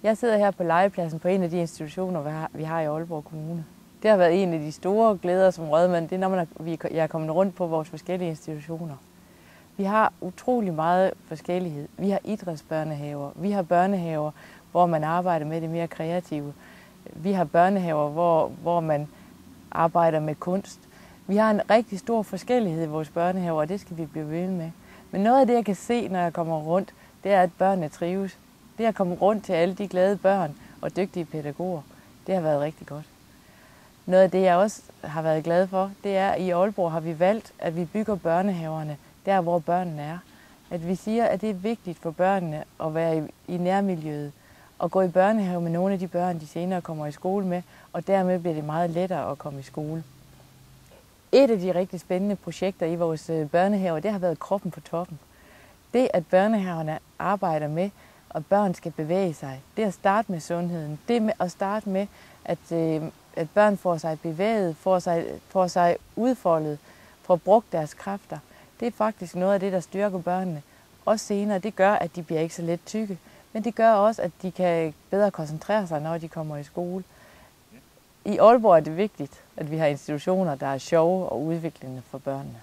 Jeg sidder her på legepladsen på en af de institutioner, vi har i Aalborg Kommune. Det har været en af de store glæder som rådmand, det er, når jeg er kommet rundt på vores forskellige institutioner. Vi har utrolig meget forskellighed. Vi har idrætsbørnehaver, vi har børnehaver, hvor man arbejder med det mere kreative. Vi har børnehaver, hvor man arbejder med kunst. Vi har en rigtig stor forskellighed i vores børnehaver, og det skal vi blive ved med. Men noget af det, jeg kan se, når jeg kommer rundt, det er, at børnene trives. Det at komme rundt til alle de glade børn og dygtige pædagoger, det har været rigtig godt. Noget af det, jeg også har været glad for, det er, at i Aalborg har vi valgt, at vi bygger børnehaverne der, hvor børnene er. At vi siger, at det er vigtigt for børnene at være i nærmiljøet og gå i børnehave med nogle af de børn, de senere kommer i skole med, og dermed bliver det meget lettere at komme i skole. Et af de rigtig spændende projekter i vores børnehaver, det har været kroppen på toppen. Det, at børnehaverne arbejder med, at børn skal bevæge sig, det at starte med sundheden, det med at starte med, at børn får sig bevæget, får sig udfoldet, får brugt deres kræfter, det er faktisk noget af det, der styrker børnene. Også senere, det gør, at de bliver ikke så let tykke, men det gør også, at de kan bedre koncentrere sig, når de kommer i skole. I Aalborg er det vigtigt, at vi har institutioner, der er sjove og udviklende for børnene.